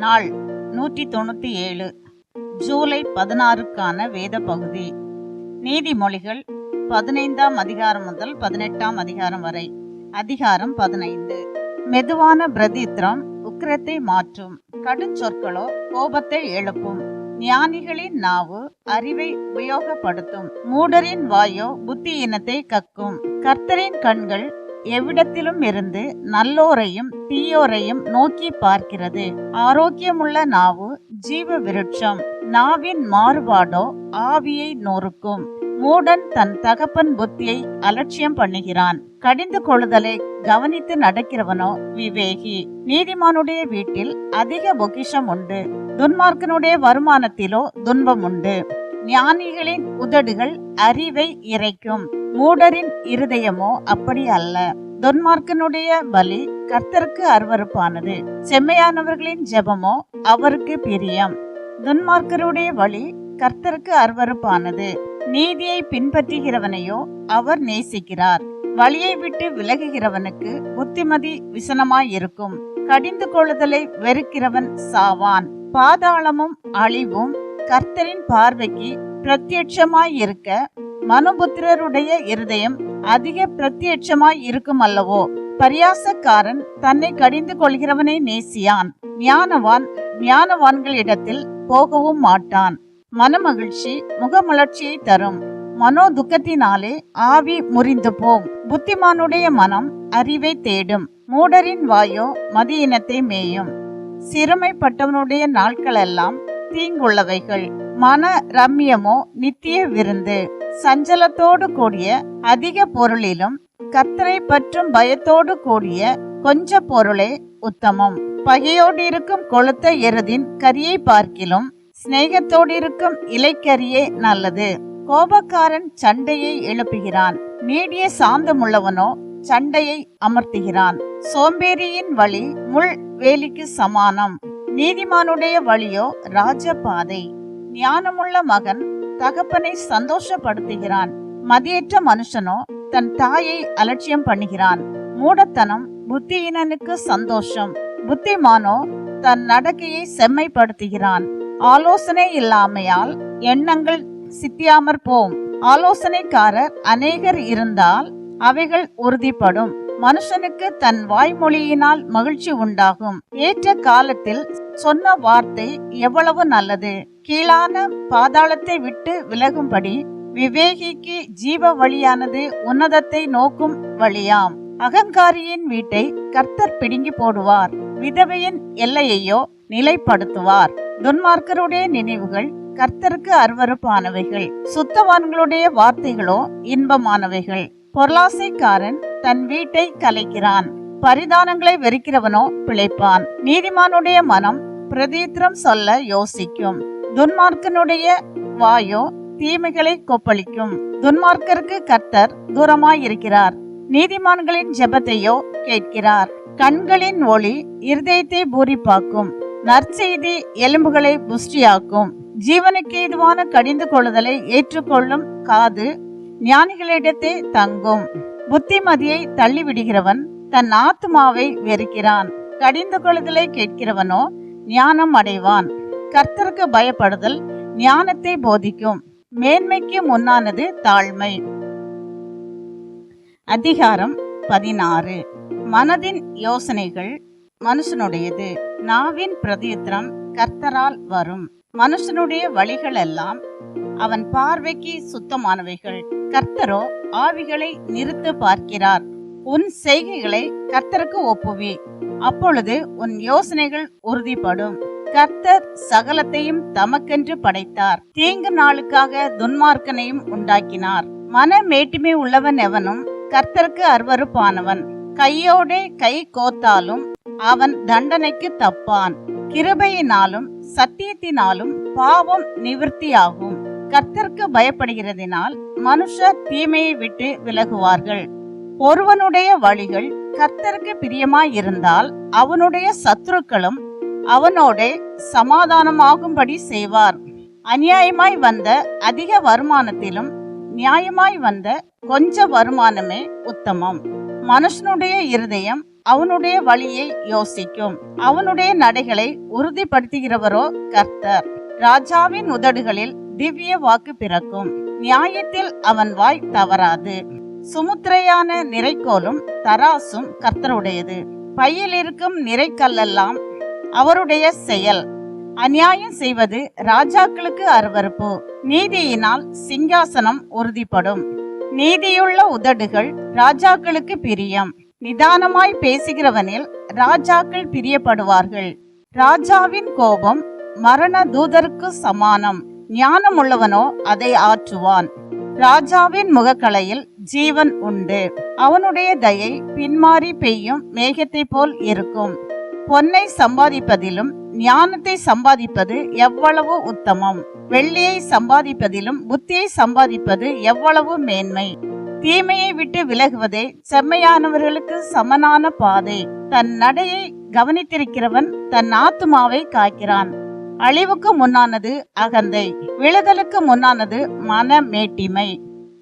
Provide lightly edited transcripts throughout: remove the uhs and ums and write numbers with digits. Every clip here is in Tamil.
நாள் 197 ஜூலை 16க்கான வேத பகுதி. நீதிமொழிகள் 15ஆம் அதிகாரம் முதல் 18ஆம் அதிகாரம் வரை. அதிகாரம் 15. மெதுவான பிரதித்திரம் உக்கிரத்தை மாற்றும், கடுஞ்சொற்களோ கோபத்தை எழுப்பும். ஞானிகளின் நாவு அறிவை உபயோகப்படுத்தும், மூடரின் வாயோ புத்தியினத்தை கக்கும். கர்த்தரின் கண்கள் எவ்விடத்திலும் இருந்து நல்லோரையும் தீயோரையும் நோக்கி பார்க்கிறது. ஆரோக்கியமுள்ள நாவு ஜீவ விருட்சம், நாவின் மாறுபாடோ ஆவியை நொறுக்கும். மூடன் தன் தகப்பன் புத்தியை அலட்சியம் பண்ணுகிறான், கடிந்து கொள்ளுதலை கவனித்து நடக்கிறவனோ விவேகி. நீதிமானுடைய வீட்டில் அதிக பொக்கிஷம் உண்டு, துன்மார்க்கனுடைய வருமானத்திலோ துன்பம் உண்டு. ஞானிகளின் உதடுகள் அறிவை இறைக்கும், மூடரின் இருதயமோ அப்படி அல்ல. துன்மார்க்கனுடைய பலி கர்த்தருக்கு அருவருப்பானது, செம்மையானவர்களின் ஜெபமோ அவருக்கு பிரியம். துன்மார்க்கருடைய வழி கர்த்தருக்கு அருவருப்பானது, நீதியை பின்பற்றுகிறவனையோ அவர் நேசிக்கிறார். வழியை விட்டு விலகுகிறவனுக்கு புத்திமதி விசனமாயிருக்கும், கடிந்து கொள்ளுதலை வெறுக்கிறவன் சாவான். பாதாளமும் அழிவும் கர்த்தரின் பார்வைக்கு பிரத்யட்சமாய் இருக்க மனுபுத்திரருடைய இருதயம் அதிக பிரத்யட்சமாய் இருக்கும் அல்லவோ. பரியாசக்காரன் தன்னை கடிந்து கொள்கிறவனை நேசியான், ஞானவான்களிடத்தில் போகவும் மாட்டான். மனமகிழ்ச்சி முகமலர்ச்சியை தரும், மனோ துக்கத்தினாலே ஆவி முறிந்து போம். புத்திமானுடைய மனம் அறிவை தேடும், மூடரின் வாயோ மதியினத்தை மேயும். சிறுமைப்பட்டவனுடைய நாட்களெல்லாம் தீங்குள்ளவைகள், மன ரம்யமோ நித்திய விருந்து. சஞ்சலத்தோடு கூடிய அதிக பொருளிலும் கர்த்தரை பற்றும் பயத்தோடு கூடிய கொஞ்ச பொருளே உத்தமம். பகையோடு இருக்கும் கொளுத்த எருதின் கரியை பார்க்கிலும் சிநேகத்தோடு இருக்கும் இலைக்கரியே நல்லது. கோபக்காரன் சண்டையை எழுப்புகிறான், நீடிய சாந்தமுள்ளவனோ சண்டையை அமர்த்துகிறான். சோம்பேறியின் வழி முள் வேலிக்கு சமானம், நீதிமானுடைய வழியோ ராஜபாதை. ஞானமுள்ள மகன் தகப்பனை சந்தோஷப்படுத்துகிறான், மதியற்ற மனுஷனோ தன் தாயை அலட்சியம் பண்ணுகிறான். மூடத்தனம் புத்தியினனுக்கு சந்தோஷம், புத்திமானோ தன் நடக்கையை செம்மைப்படுத்துகிறான். ஆலோசனை இல்லாமையால் எண்ணங்கள் சித்தியாமற் போம், ஆலோசனைக்காரர் அநேகர் இருந்தால் அவைகள் உறுதிப்படும். மனுஷனுக்கு தன் வாய்மொழியினால் மகிழ்ச்சி உண்டாகும், ஏற்ற காலத்தில் சொன்ன வார்த்தை எவ்வளவு நல்லது. கீழான பாதாளத்தை விட்டு விலகும்படி விவேகிக்கு ஜீவ வழியானது உன்னதத்தை நோக்கும் வழியாம். அகங்காரியின் வீட்டை கர்த்தர் பிடுங்கி போடுவார், விதவையின் எல்லையையோ நிலைப்படுத்துவார். துன்மார்க்கருடைய நினைவுகள் கர்த்தருக்கு அருவருப்பானவைகள், சுத்தவான்களுடைய வார்த்தைகளோ இன்பமானவைகள். பொருளாசைக்காரன் தன் வீட்டை கலைக்கிறான், பரிதானங்களை வெறுக்கிறவனோ பிழைப்பான். நீதிமானுடைய மனம் பிரதித்திரம் சொல்ல யோசிக்கும், துன்மார்க்கனுடைய வாயோ தீமைகளை கொப்பளிக்கும். துன்மார்க்கருக்கு கர்த்தர் தூரமாயிருக்கிறார், நீதிமான்களின் ஜெபத்தையோ கேட்கிறார். கண்களின் ஒளி இருதயத்தை பூரிப்பாக்கும், நற்செய்தி எலும்புகளை புஷ்டியாக்கும். ஜீவனுக்கு ஏதுவான கடிந்து கொள்ளுதலை ஏற்றுக்கொள்ளும் காது ஞானிகளிடத்தே தங்கும். புத்திமதியை தள்ளிவிடுகிறவன் தன் ஆத்மாவை வெறுக்கிறான், கடிந்து கொள்ளுதலை கேட்கிறவனோ ஞானம் அடைவான். கர்த்தருக்கு பயப்படுதல் ஞானத்தை போதிக்கும், மேன்மைக்கு முன்னானது தாழ்மை. அதிகாரம் 16. மனதின் யோசனைகள் மனுஷனுடையது, நாவின் பிரதித்திரம் கர்த்தரால் வரும். மனுஷனுடைய வழிகள் எல்லாம் அவன் பார்வைக்கு சுத்தமானவைகள், கர்த்தரோ ஆவிகளை நிறுத்து பார்க்கிறார். உன் செய்கைகளை கர்த்தருக்கு ஒப்புவி, அப்பொழுது உன் யோசனைகள் உறுதிப்படும். கர்த்தர் சகலத்தையும் தமக்கென்று படைத்தார், தீங்கு நாளுக்காக துன்மார்க்கனையும் உண்டாக்கினார். மன மேட்டுமை உள்ளவன் எவனும் கர்த்தருக்கு அருவருப்பானவன், கையோடே கை கோத்தாலும் அவன் தண்டனைக்கு தப்பான். கிருபையினாலும் சத்தியத்தினாலும் பாவம் நிவிர்த்தியாகும், கர்த்தருக்கு பயப்படுகிறதினால் மனுஷர் தீமையை விட்டு விலகுவார்கள். ஒருவனுடைய வழிகள் கர்த்தருக்கு பிரியமாயிருந்தால் அவனுடைய சத்துருக்களும் அவனோட சமாதானமாகும்படி செய்வார். அநியாயமாய் வந்த அதிக வருமானத்திலும் நியாயமாய் வந்த கொஞ்ச வருமானமே உத்தமம். மனுஷனுடைய இருதயம் அவனுடைய வழியை யோசிக்கும். அவனுடைய நடைகளை உறுதிப்படுத்துகிறவரோ கர்த்தர். ராஜாவின் உதடுகளில் திவ்ய வாக்கு பிறக்கும். நியாயத்தில் அவன் வாய் தவறாது. சுமுத்திரையான நிறைக்கோலும் தராசும் கர்த்தருடையது. பையில் இருக்கும் நிறைக்கல்லெல்லாம் அவருடைய செயல். அநியாயம் செய்வது ராஜாக்களுக்கு அருவருப்பு. நீதியினால் சிங்காசனம் உறுதிப்படும். நீதியுள்ள உதடுகள் ராஜாக்களுக்கு பிரியம். நிதானமாய் பேசுகிறவனில் ராஜாக்கள் பிரியப்படுவார்கள். ராஜாவின் கோபம் மரண தூதருக்கு சமானம். ஞானமுள்ளவனோ அதை ஆற்றுவான். ராஜாவின் முகக்கலையில் ஜீவன் உண்டு. அவனுடைய தயை பின்மாறி பெய்யும் மேகத்தை போல் இருக்கும். பொன்னை சம்பாதிப்பதிலும் ஞானத்தை சம்பாதிப்பது எவ்வளவு உத்தமம். வெள்ளியை சம்பாதிப்பதிலும் புத்தியை சம்பாதிப்பது எவ்வளவு மேன்மை. தீமையை விட்டு விலகுவதே செம்மையானவர்களுக்கு சமனான பாதை. தன் நடையை கவனித்திருக்கிறவன் தன் ஆத்துமாவை காக்கிறான். அழிவுக்கு முன்னானது அகந்தை, விழுதலுக்கு முன்னானது மன மேட்டிமை.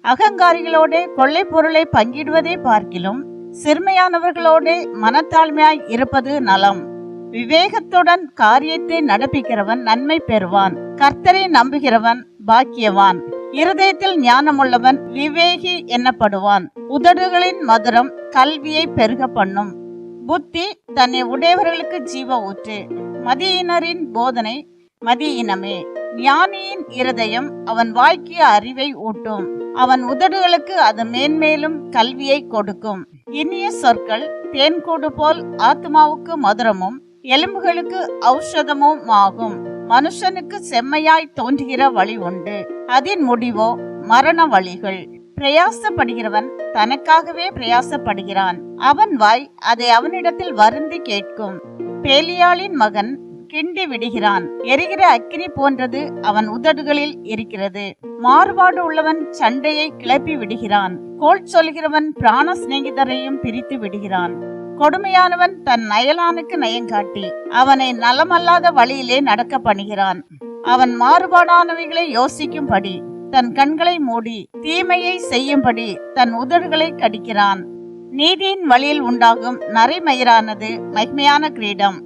அகங்காரிகளோட கொள்ளை பொருளை பங்கிடுவதை பார்க்கிலும் சிறுமையானவர்களோட மனத்தாழ்மையாய் இருப்பது நலம். விவேகத்துடன் காரியத்தை நடப்பிக்கிறவன் நன்மை பெறுவான். கர்த்தரை நம்புகிறவன் பாக்கியவான். இருதயத்தில் ஞானமுள்ளவன் விவேகி எண்ணப்படுவான். உதடுகளின் மதுரம் கல்வியை பெருக பண்ணும். புத்தி தன்னை உடையவர்களுக்கு ஜீவ ஊற்று. மதியினரின் போதனை மதியினமே. ஞானியின் இருதயம் அவன் வாய்க்கு அறிவை ஊட்டும். அவன் உதடுகளுக்கு அது மேன்மேலும் கல்வியை கொடுக்கும். இனிய சொற்கள் தேன்கூடு போல் ஆத்மாவுக்கு மதுரமும் எலும்புகளுக்கு ஔஷதமும் ஆகும். மனுஷனுக்கு செம்மையாய் தோன்றுகிற வழி உண்டு, அதன் முடிவோ மரண வழிகள். பிரயாசப்படுகிறவன் தனக்காகவே பிரயாசப்படுகிறான். அவன் வாய் அதை அவனிடத்தில் வருந்தி கேட்கும். பேலியாளின் மகன் கிண்டி விடுகிறான். எரிகிற அக்கினி போன்றது அவன் உதடுகளில் இருக்கிறது. மாறுபாடு உள்ளவன் சண்டையை கிளப்பி விடுகிறான். கோள் சொல்கிறவன் பிராண சிநேகிதரையும் பிரித்து விடுகிறான். கொடுமையானவன் தன் நயலானுக்கு நயங்காட்டி அவனை நலமல்லாத வழியிலே நடக்க பண்ணுகிறான். அவன் மாறுபாடானவைகளை யோசிக்கும்படி தன் கண்களை மூடி தீமையை செய்யும்படி தன் உதடுகளை கடிக்கிறான். நீதியின் வழியில் உண்டாகும் நரைமயிரானது மகிமையான கிரீடம்.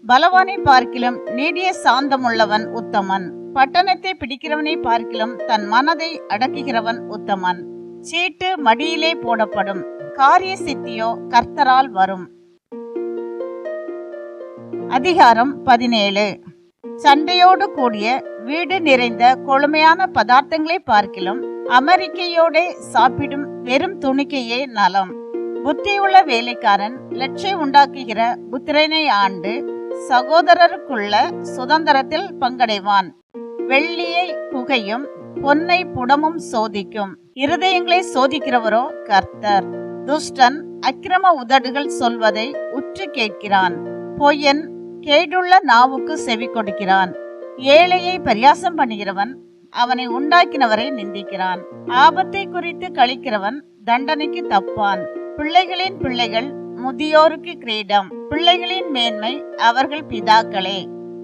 பலவானை பார்க்கிலும் நீடிய சாந்தமுள்ளவன் உத்தமன். பட்டணத்தை பிடிக்கிறவனை பார்க்கிலும் தன் மனதை அடக்குகிறவன் உத்தமன். சீட்டு மடியிலே போடப்படும், காரிய சித்தியோ கர்த்தரால் வரும். அதிகாரம் 17. சண்டையோடு கூடிய வீடு நிறைந்த கொழுமையான பதார்த்தங்களை பார்க்கிலும் அமெரிக்கையோட சாப்பிடும் வெறும் துணிக்கையே நலம். புத்தியுள்ள வேலைக்காரன் லட்சை உண்டாக்குகிற புத்திரனை ஆண்டு சகோதரருக்குள்ள சுதந்திரத்தில் பங்கடைவான். வெள்ளியை புகையும் பொன்னை புடமும் சோதிக்கும். இருதயங்களை சோதிக்கிறவரோ கர்த்தர். துஷ்டன் அக்கிரம உதடுகள் சொல்வதை உற்று கேட்கிறான். பொய்யன் கேடுள்ள நாவுக்கு செவி கொடுக்கிறான். ஏழையை பரியாசம் பண்ணுகிறவன் அவனை உண்டாக்கினவரை நிந்திக்கிறான். ஆபத்தை குறித்து கழிக்கிறவன் தண்டனைக்கு தப்பான். பிள்ளைகளின் பிள்ளைகள் முதியோருக்கு கிரீடம். பிள்ளைகளின் மேன்மை அவர்கள் பிதாக்களே.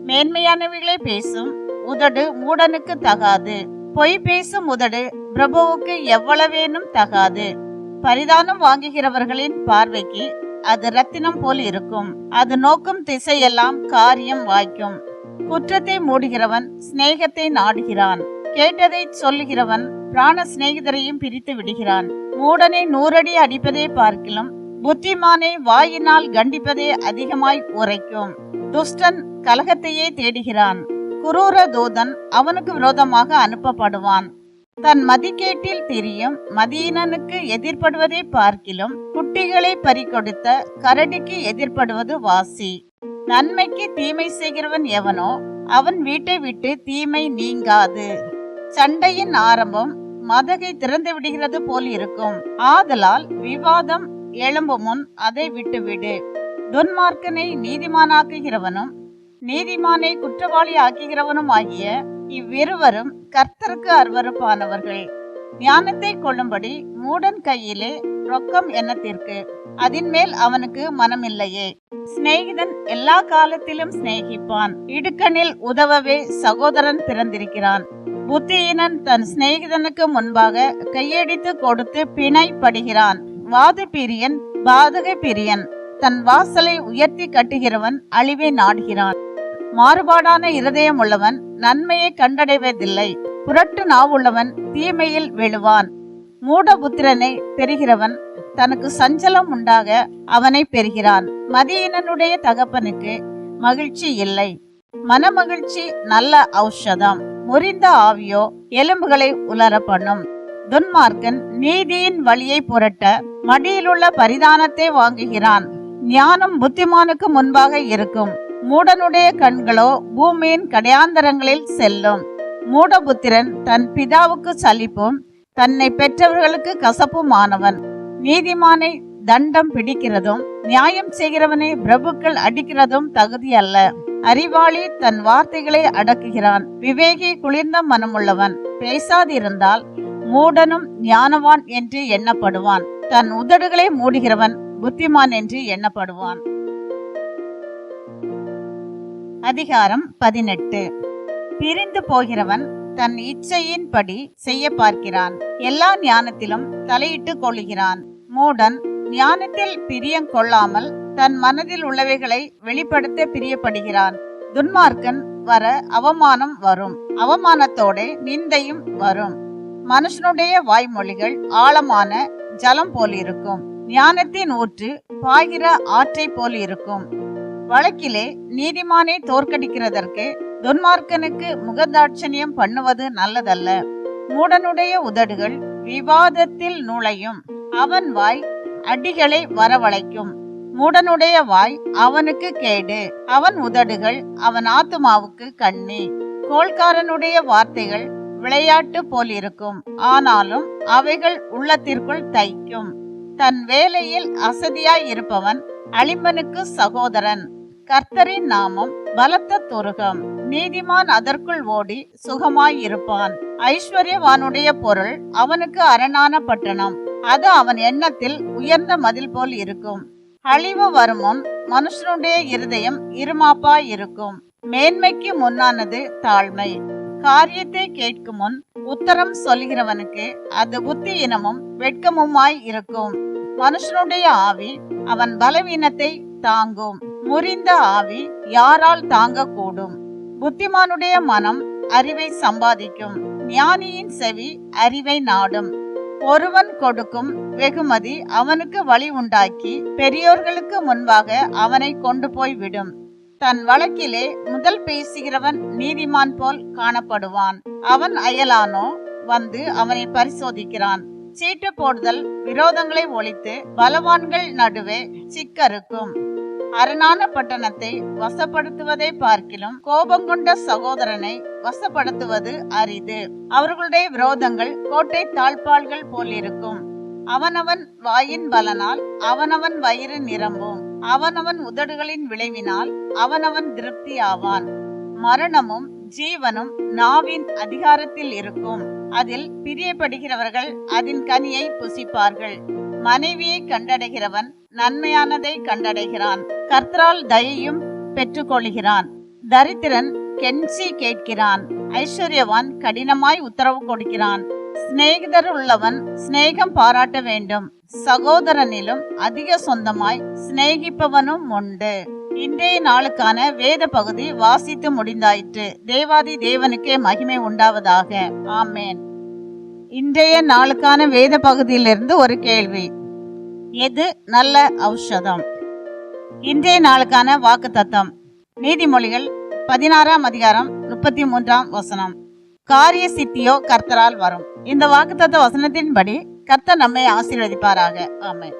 மேன்மையானவைகளை பேசும் உதடு மூடனுக்கு தகாது. பொய் பேசும் உதடு பிரபுவுக்கு எவ்வளவேனும் தகாது. பரிதானம் வாங்குகிறவர்களின் பார்வைக்கு அது ரத்தினம் போல் இருக்கும். அது நோக்கும் திசையெல்லாம் காரியம் வாய்க்கும். குற்றத்தை மூடுகிறவன் சிநேகத்தை நாடுகிறான். கேட்டதை சொல்லுகிறவன் பிராண சிநேகிதரையும் பிரித்து விடுகிறான். மூடனை 100 அடி அடிப்பதை பார்க்கிலும் புத்திமானை வாயினால் கண்டிப்பதே அதிகமாய் உரைக்கும். துஷ்டன் கலகத்தையே தேடுகிறான். குரூர தூதன் அவனுக்கு விரோதமாக அனுப்பப்படுவான். தன் மதிக்கேட்டில் திரியும் மதியினனுக்கு எதிர்படுவதை பார்க்கிலும் குட்டிகளை பறிகொடுத்த கரடிக்கு எதிர்படுவது வாசி. நன்மைக்கு தீமை செய்கிறவன் எவனோ அவன் வீட்டை விட்டு தீமை நீங்காது. சண்டையின் ஆரம்பம் மதகை திறந்து விடுகிறது போல் இருக்கும். ஆதலால் விவாதம் எழும்பும் முன் அதை விட்டுவிடு. துன்மார்க்கனை நீதிமானாக்குகிறவனும் நீதிமானை குற்றவாளி ஆக்குகிறவனும் ஆகிய இவ்விருவரும் கர்த்தருக்கு அருவருப்பானவர்கள். ஞானத்தை கொள்ளும்படி மூடன் கையிலே ரொக்கம் எண்ணத்திற்கு, அதின் மேல் அவனுக்கு மனமில்லையே. சிநேகிதன் எல்லா காலத்திலும் சிநேகிப்பான். இடுக்கணில் உதவவே சகோதரன் பிறந்திருக்கிறான். புத்தியினன் தன் சிநேகிதனுக்கு முன்பாக கையடித்து கொடுத்து பிணை படுகிறான். வாது பிரியன் பாதக பிரியன் தன் வாசலை உயர்த்தி கட்டுகிறவன் அழிவை நாடுகிறான். மாறுபாடான இருதயம் உள்ளவன் நன்மையை கண்டடைவதில்லை. புரட்டு நாவுள்ளவன் தீமையில் விழுவான். மூடபுத்திரனை பெறுகிறவன் தனக்கு சஞ்சலம் உண்டாக அவனை பெறுகிறான். மதியினனுடைய தகப்பனுக்கு மகிழ்ச்சி இல்லை. மனமகிழ்ச்சி நல்ல ஔஷதம். முறிந்த ஆவியோ எலும்புகளை உலர பண்ணும். துன்மார்க்கன் நீதியின் வழியை புரட்ட மடியிலுள்ள பரிதானத்தை வாங்குகிறான். ஞானம் புத்திமானுக்கு முன்பாக இருக்கும். மூடனுடைய கண்களோ பூமியின் கடையாந்தரங்களில் செல்லும். மூடபுத்திரன் தன் பிதாவுக்கு சலிப்பும் தன்னை பெற்றவர்களுக்கு கசப்புமானவன். நீதிமானை தண்டம் பிடிக்கிறதும் நியாயம் செய்கிறவனை பிரபுக்கள் அடிக்கிறதும் தகுதி அல்ல. அறிவாளி தன் வார்த்தைகளை அடக்குகிறான். விவேகி குளிர்ந்த மனமுள்ளவன். பேசாதிருந்தால் மூடனும் ஞானவான் என்று எண்ணப்படுவான். தன் உதடுகளை மூடுகிறவன் புத்திமான் என்று எண்ணப்படுவான். அதிகாரம் 18. பிரிந்து போகிறவன் தன் இச்சையின்படி செய்ய பார்க்கிறான். எல்லா ஞானத்திலும் தலையிட்டு கொள்ளுகிறான். மூடன் ஞானத்தில் பிரியம் கொள்ளாமல் தன் மனதில் உள்ளவைகளை வெளிப்படுத்த பிரியப்படுகிறான். துன்மார்க்கன் வர அவமானம் வரும். அவமானத்தோட நிந்தையும் வரும். மனுஷனுடைய வாய்மொழிகள் ஆழமான ஜலம் போல் இருக்கும். ஞானத்தின் ஊற்று பாய்கிற ஆற்றை போல் இருக்கும். வழக்கிலே நீதிமானை தோற்கடிக்கிறதற்கு துன்மார்க்கனுக்கு முகதாட்சணியம் பண்ணுவது நல்லதல்ல. மூடனுடைய உதடுகள் விவாதத்தில் நுழையும். அவன் வாய் அடிகளை வரவழைக்கும். மூடனுடைய வாய் அவனுக்கு கேடு. அவன் உதடுகள் அவன் ஆத்துமாவுக்கு கண்ணி. கோள்காரனுடைய வார்த்தைகள் விளையாட்டு போல் இருக்கும். ஆனாலும் அவைகள் உள்ளத்திற்குள் தைக்கும். தன் வேலையில் அசதியாய் இருப்பவன் அலிம்பனுக்கு சகோதரன். கர்த்தரின் நாமம் பலத்த துருகம். நீதிமான் அதற்குள் ஓடி சுகமாய் இருப்பான். ஐஸ்வர்யவானுடைய பொருள் அவனுக்கு அரணான பட்டணம். அது அவன் எண்ணத்தில் உயர்ந்த மதில் போல் இருக்கும். அழிவு வருமுன் மனுஷனுடைய இருதயம் இருமாப்பாய் இருக்கும். மேன்மைக்கு முன்னானது தாழ்மை. காரியத்தை கேட்கும் முன் உத்தரம் சொல்கிறவனுக்கு அது புத்தியினமும் வெட்கமுமாய் இருக்கும். மனுஷனுடைய ஆவி அவன் பலவீனத்தை தாங்கும். முறிந்த ஆவி யாரால் தாங்க கூடும்? புத்திமானுடைய மனம் அறிவை சம்பாதிக்கும். ஞானியின் செவி அறிவை நாடும். ஒருவன் கொடுக்கும் வெகுமதி அவனுக்கு வழி உண்டாக்கி பெரியோர்களுக்கு முன்பாக அவனை கொண்டு போய் விடும். தன் வழக்கிலே முதல் பேசுகிறவன் நீதிமான் போல் காணப்படுவான். அவன் அயலானோ வந்து அவனை பரிசோதிக்கிறான். சீட்டு போடுதல் விரோதங்களை ஒழித்து பலவான்கள் நடுவே சிக்கறுக்கும். அரணான பட்டணத்தை வசப்படுத்துவதை பார்க்கிலும் கோபங்கொண்ட சகோதரனை வசப்படுத்துவது அரிது. அவர்களுடைய விரோதங்கள் கோட்டை தாழ்பாள்கள் போலிருக்கும். அவனவன் வாயின் பலனால் அவனவன் வயிறு நிரம்பும். அவனவன் உதடுகளின் விளைவினால் அவனவன் திருப்தி ஆவான். மரணமும் ஜீவனும் நாவின் அதிகாரத்தில் இருக்கும். அதில் பிரியப்படுகிறவர்கள் அதன் கனியை புசிப்பார்கள். மனைவியை கண்டடைகிறவன் நன்மையானதை கண்டடைகிறான். கர்த்தரால் தயையும் பெற்றுக்கொள்கிறான். தரித்திரன் கெஞ்சி கேட்கிறான். ஐஸ்வர்யவான் கடினமாய் உத்தரவு கொடுக்கிறான். சிநேகிதர் உள்ளவன் சிநேகம் பாராட்ட வேண்டும். சகோதரனிலும் அதிக சொந்தமாய் சிநேகிப்பவனும் உண்டு. இன்றைய நாளுக்கான வேத பகுதி வாசித்து முடிந்தாயிற்று. தேவாதி தேவனுக்கே மகிமை உண்டாவதாக. ஆமேன். இன்றைய நாளுக்கான வேத பகுதியிலிருந்து ஒரு கேள்வி. எது நல்ல ஔஷதம்? இன்றைய நாளுக்கான வாக்கு தத்தம் நீதிமொழிகள் 16ஆம் அதிகாரம் 33ஆம் வசனம். காரிய சித்தியோ கர்த்தரால் வரும். இந்த வாக்குத்தத்த வசனத்தின்படி கர்த்தர் நம்மை ஆசீர்வதிப்பாராக. ஆமென்.